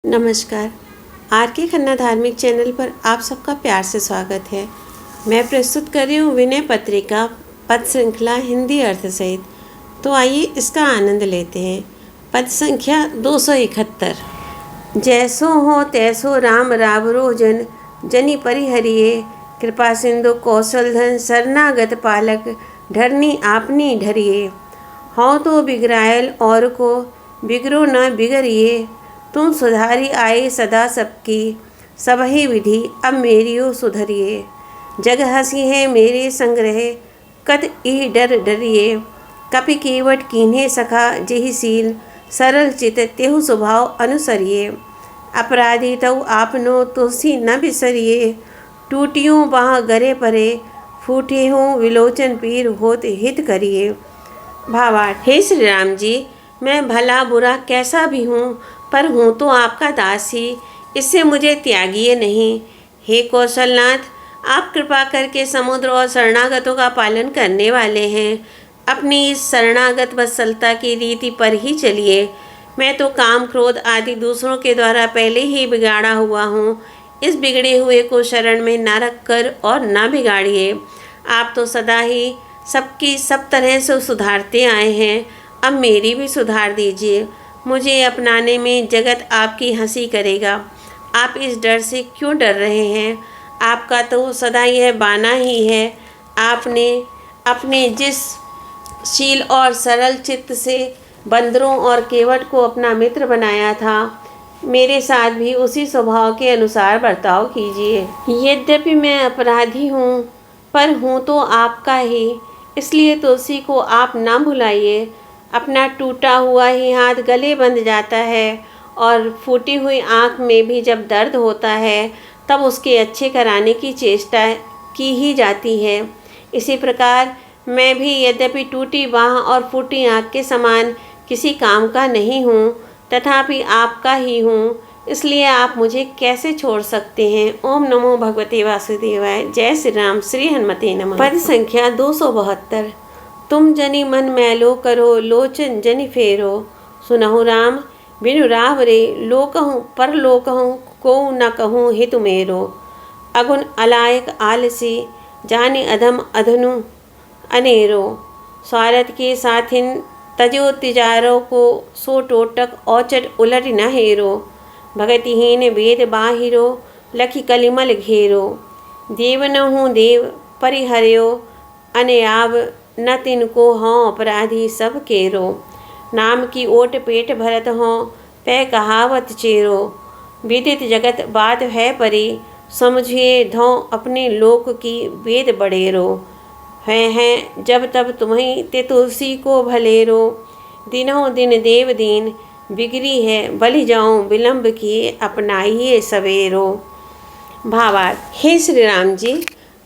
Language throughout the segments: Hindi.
नमस्कार। आर के खन्ना धार्मिक चैनल पर आप सबका प्यार से स्वागत है। मैं प्रस्तुत कर रही हूँ विनय पत्रिका पद श्रृंखला हिंदी अर्थ सहित। तो आइए इसका आनंद लेते हैं। पद संख्या 271। जैसो हो तैसो राम रावरो जन जनि परिहरिये, कृपा सिंधु कौशलधन शरणागत पालक ढरनी आपनी ढरिये। हों तो बिगड़ायल और को बिगड़ो न बिगड़िए, तुम सुधारी आए सदा सबकी सबही विधि अब मेरियो सुधरिए। जग हसी है मेरे संग्रह कत ई डर डरिए, कपि केवट कीन्हे सखा जेहि सील सरल चित तेहु स्वभाव अनुसरिए। अपराधी तऊ आपनो तुलसी न बिसरिए, टूटियों बाह गरे परे फूटे हों विलोचन पीर होत हित करिए। भावार्थ। हे श्री राम जी, मैं भला बुरा कैसा भी हूँ पर हूँ तो आपका दास ही, इससे मुझे त्यागिए नहीं। हे कौशलनाथ, आप कृपा करके समुद्र और शरणागतों का पालन करने वाले हैं। अपनी इस शरणागत वत्सलता की रीति पर ही चलिए। मैं तो काम क्रोध आदि दूसरों के द्वारा पहले ही बिगाड़ा हुआ हूँ। इस बिगड़े हुए को शरण में न रख कर और न बिगाड़िए। आप तो सदा ही सबकी सब तरह से सुधारते आए हैं, अब मेरी भी सुधार दीजिए। मुझे अपनाने में जगत आपकी हंसी करेगा। आप इस डर से क्यों डर रहे हैं? आपका तो सदा यह बाना ही है। आपने अपने जिस शील और सरल चित्त से बंदरों और केवट को अपना मित्र बनाया था, मेरे साथ भी उसी स्वभाव के अनुसार बर्ताव कीजिए। यद्यपि मैं अपराधी हूँ पर हूँ तो आपका ही, इसलिए तुलसी को आप ना भुलाइए। अपना टूटा हुआ ही हाथ गले बंध जाता है और फूटी हुई आँख में भी जब दर्द होता है तब उसके अच्छे कराने की चेष्टा की ही जाती है। इसी प्रकार मैं भी यद्यपि टूटी बाँह और फूटी आँख के समान किसी काम का नहीं हूँ, तथापि आपका ही हूँ, इसलिए आप मुझे कैसे छोड़ सकते हैं। ओम नमो भगवते वासुदेवाय। जय श्री राम। श्री हनुमते नमः। पद संख्या 272। तुम जनि मन मैलो करो लोचन जनि फेरो, सुनहु राम बिनु रावरे लोकहूँ पर लोकहूँ को न कहूँ हितु मेरो। अगुन अलायक आलसी जानि अधम अधनु अनेरो, स्वार्थ के साथिन तजो तिजारो को सो टोटक औचट उलट न हेरो। भगतिहीन वेद बाहिरो लखी कलिमल घेरो, देव न हूँ देव परिहर्यो अनयाव न तिनको हों अपराधी सब केरो। नाम की ओट पेट भरत हों पै कहावत चेरो, विदित जगत बात है परी समझिए धों अपने लोक की वेद बड़ेरो। हैं जब तब तुम्हें ते तुलसी को भलेरो, दिनों दिन देव दीन बिगड़ी है बलि जाऊं विलंब किए अपनाइए सवेरो। भावार्थ। हे श्री राम जी,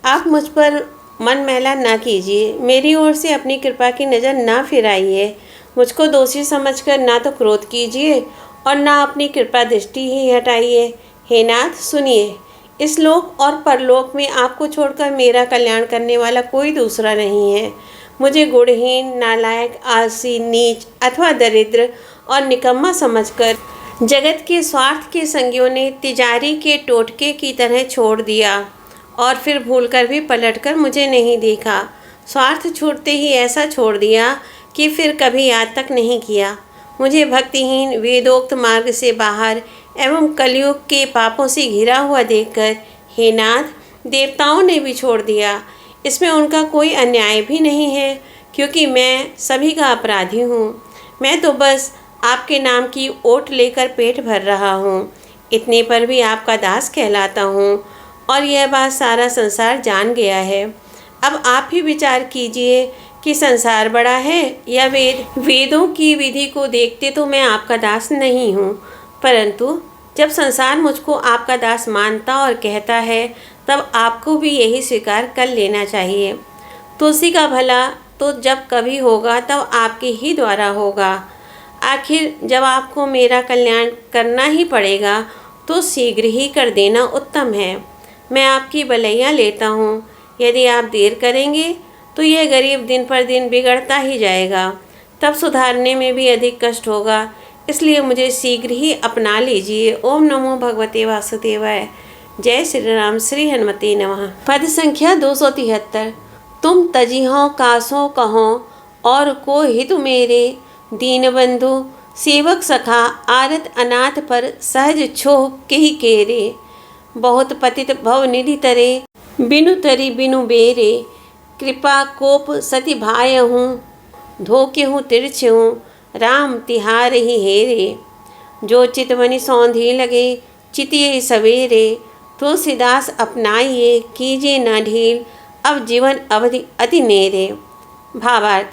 आप मुझ पर मन मैला ना कीजिए, मेरी ओर से अपनी कृपा की नज़र ना फिराइए। मुझको दोषी समझकर ना तो क्रोध कीजिए और ना अपनी कृपा दृष्टि ही हटाइए। हे नाथ, सुनिए, इस लोक और परलोक में आपको छोड़कर मेरा कल्याण करने वाला कोई दूसरा नहीं है। मुझे गुणहीन, नालायक, आलसी, नीच अथवा दरिद्र और निकम्मा समझकर जगत के स्वार्थ के संगियों ने तिजारी के टोटके की तरह छोड़ दिया और फिर भूलकर भी पलटकर मुझे नहीं देखा। स्वार्थ छूटते ही ऐसा छोड़ दिया कि फिर कभी याद तक नहीं किया। मुझे भक्तिहीन, वेदोक्त मार्ग से बाहर एवं कलयुग के पापों से घिरा हुआ देखकर हे नाथ, देवताओं ने भी छोड़ दिया। इसमें उनका कोई अन्याय भी नहीं है, क्योंकि मैं सभी का अपराधी हूँ। मैं तो बस आपके नाम की ओट लेकर पेट भर रहा हूँ, इतने पर भी आपका दास कहलाता हूँ और यह बात सारा संसार जान गया है। अब आप ही विचार कीजिए कि संसार बड़ा है या वेद। वेदों की विधि को देखते तो मैं आपका दास नहीं हूँ, परंतु जब संसार मुझको आपका दास मानता और कहता है तब आपको भी यही स्वीकार कर लेना चाहिए। तुलसी का भला तो जब कभी होगा तब आपके ही द्वारा होगा। आखिर जब आपको मेरा कल्याण करना ही पड़ेगा तो शीघ्र ही कर देना उत्तम है। मैं आपकी भलैया लेता हूँ। यदि आप देर करेंगे तो यह गरीब दिन पर दिन बिगड़ता ही जाएगा, तब सुधारने में भी अधिक कष्ट होगा। इसलिए मुझे शीघ्र ही अपना लीजिए। ओम नमो भगवते वासुदेवाय। जय श्री राम। श्री हनुमते नमः। पद संख्या 273। तुम तजिहो कासो कहो और को हितु मेरे, दीनबंधु सेवक सखा आरत अनाथ पर सहज छोह केहि केरे। बहुत पतित भव निधि तरे बिनु तरी बिनु बेरे, कृपा कोप सति भाय हूँ धोके हूँ तिरछ हूँ राम तिहार ही हेरे। जो चितवनि सौंधी लगे चितिये सवेरे, तुलसीदास अपनाइए कीजिए न ढील अब जीवन अवधि अति नेरे। भावार्थ।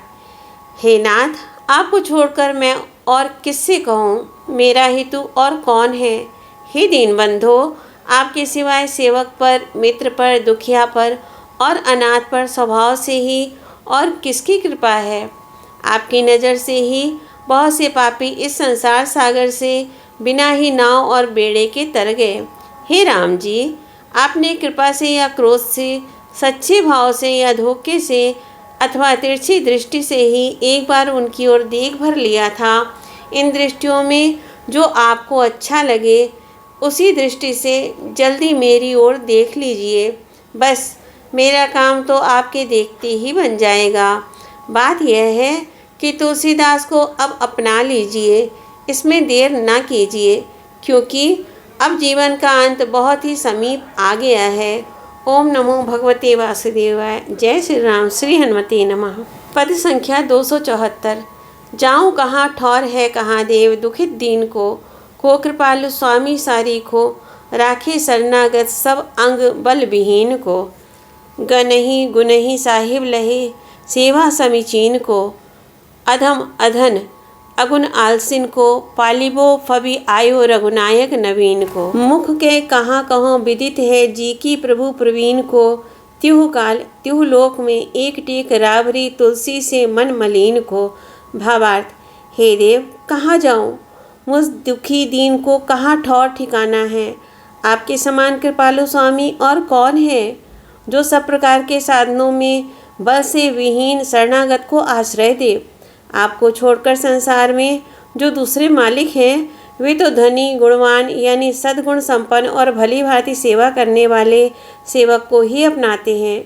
हे नाथ, आपको छोड़कर मैं और किससे कहूँ, मेरा हेतु और कौन है। हे दीनबंधो, आपके सिवाय सेवक पर, मित्र पर, दुखिया पर और अनाथ पर स्वभाव से ही और किसकी कृपा है। आपकी नज़र से ही बहुत से पापी इस संसार सागर से बिना ही नाव और बेड़े के तर गए। हे राम जी, आपने कृपा से या क्रोध से, सच्चे भाव से या धोखे से अथवा तिरछी दृष्टि से ही एक बार उनकी ओर देख भर लिया था। इन दृष्टियों में जो आपको अच्छा लगे उसी दृष्टि से जल्दी मेरी ओर देख लीजिए। बस मेरा काम तो आपके देखते ही बन जाएगा। बात यह है कि तुलसीदास को अब अपना लीजिए, इसमें देर ना कीजिए, क्योंकि अब जीवन का अंत बहुत ही समीप आ गया है। ओम नमो भगवते वासुदेवाय। जय श्री राम। श्री हनुमते नमः। पद संख्या 274। जाऊँ कहाँ ठौर है कहाँ देव दुखित दीन को कृपालु स्वामी सारी को, राखे शरणागत सब अंग बल विहीन को। गनहि गुनहि साहिब लहे सेवा समीचीन को, अधम अधन अगुन आलसिन को, पालिबो फबि आयो रघुनायक नवीन को। मुख के कहाँ कहो विदित है जी की प्रभु प्रवीण को, त्युह काल त्युह लोक में एक टेक रावरी तुलसी से मन मलिन को। भावार्थ। हे देव, कहाँ जाऊँ, मुझ दुखी दीन को कहाँ ठौर ठिकाना है। आपके समान कृपालु स्वामी और कौन है, जो सब प्रकार के साधनों में बल से विहीन शरणागत को आश्रय दे। आपको छोड़कर संसार में जो दूसरे मालिक हैं वे तो धनी गुणवान यानी सद्गुण संपन्न और भली भांति सेवा करने वाले सेवक को ही अपनाते हैं।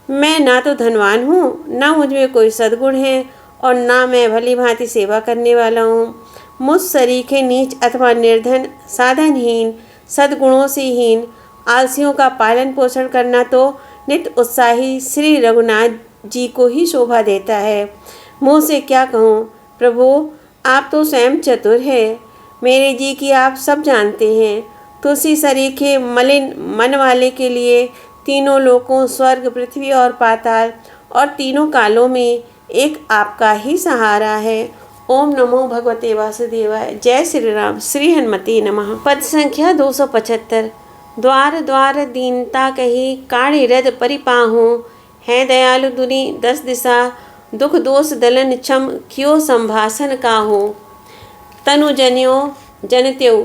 मैं ना तो धनवान हूँ, ना मुझ में कोई सद्गुण है और ना मैं भली भांति सेवा करने वाला हूँ। मुझ सरीखे नीच अथवा निर्धन, साधनहीन, सद्गुणों से हीन आलसियों का पालन पोषण करना तो नित्य उत्साही श्री रघुनाथ जी को ही शोभा देता है। मुँह से क्या कहूँ प्रभु, आप तो स्वयं चतुर है, मेरे जी की आप सब जानते हैं। तुलसी सरीखे मलिन मन वाले के लिए तीनों लोकों स्वर्ग पृथ्वी और पाताल और तीनों कालों में एक आपका ही सहारा है। ओम नमो भगवते वासुदेवाय। जय श्री राम। श्री हनुमते नमः। पद संख्या 275। द्वार द्वार दीनता कही काढ़ी रद परिपाहूँ, है दयालु दुनि 10 दिशा दुख दोष दलन क्षम क्यों संभाषण काहू। तनु जनियो जनत्यो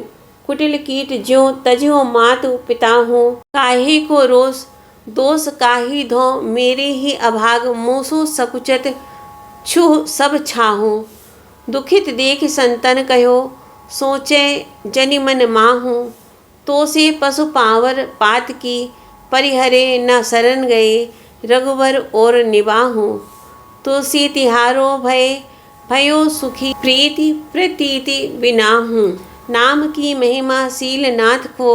कुटिल कीट ज्यों तजियो मातु पिता हूँ, काहे को रोष दोष काही धो मेरे ही अभाग मूसो सकुचत छुह सब छाहूँ। दुखित देख संतन कहो सोचे जनि मन माहूँ, तो से पशु पावर पात की परिहरे न शरण गए रघुवर और निबाहूँ। तुलसी तिहारो भय भयो सुखी प्रीति प्रतीति बिना हूँ, नाम की महिमा शीलनाथ को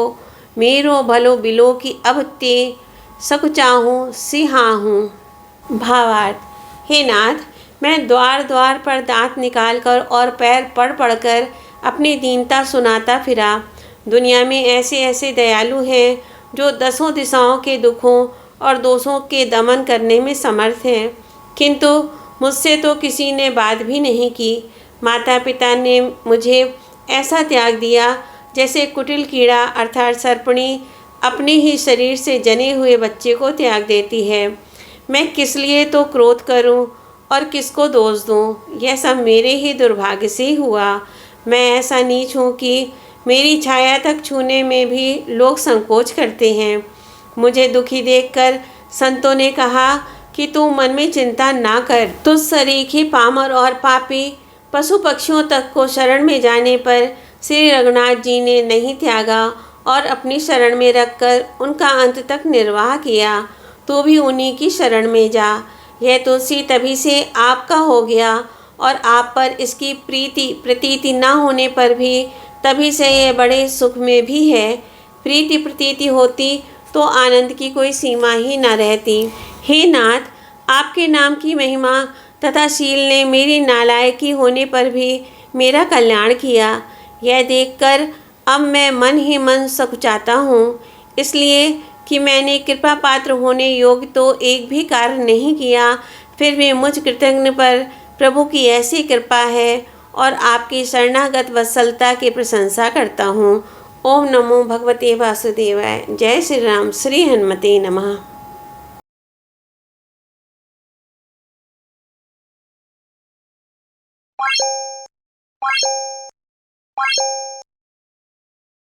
मेरो भलो बिलो की अब ते सकुचाहूँ सिहाहूँ। भावार्थ। हे नाथ, मैं द्वार द्वार पर दांत निकालकर और पैर पड़ पड़कर अपनी दीनता सुनाता फिरा। दुनिया में ऐसे ऐसे दयालु हैं जो 10 दिशाओं के दुखों और दोषों के दमन करने में समर्थ हैं, किंतु मुझसे तो किसी ने बात भी नहीं की। माता पिता ने मुझे ऐसा त्याग दिया जैसे कुटिल कीड़ा अर्थात सर्पणी अपने ही शरीर से जने हुए बच्चे को त्याग देती है। मैं किस लिए तो क्रोध करूं और किसको दोष दूं, यह सब मेरे ही दुर्भाग्य से हुआ। मैं ऐसा नीच हूँ कि मेरी छाया तक छूने में भी लोग संकोच करते हैं। मुझे दुखी देखकर संतों ने कहा कि तू मन में चिंता ना कर, तुझ सरीखे पामर और पापी पशु पक्षियों तक को शरण में जाने पर श्री रघुनाथ जी ने नहीं त्यागा और अपनी शरण में रखकर उनका अंत तक निर्वाह किया। तो भी उन्हीं की शरण में जा। यह तुलसी तभी से आपका हो गया और आप पर इसकी प्रतीति न होने पर भी तभी से यह बड़े सुख में भी है। प्रीति प्रतीति होती तो आनंद की कोई सीमा ही न रहती। हे नाथ, आपके नाम की महिमा तथा शील ने मेरी नालायकी होने पर भी मेरा कल्याण किया। यह देखकर अब मैं मन ही मन सकुचाता हूँ, इसलिए कि मैंने कृपा पात्र होने योग्य तो एक भी कार्य नहीं किया, फिर भी मुझ कृतज्ञ पर प्रभु की ऐसी कृपा है और आपकी शरणागत वत्सलता की प्रशंसा करता हूँ। ओम नमो भगवते वासुदेवाय। जय श्री राम। श्री हनुमते नमः।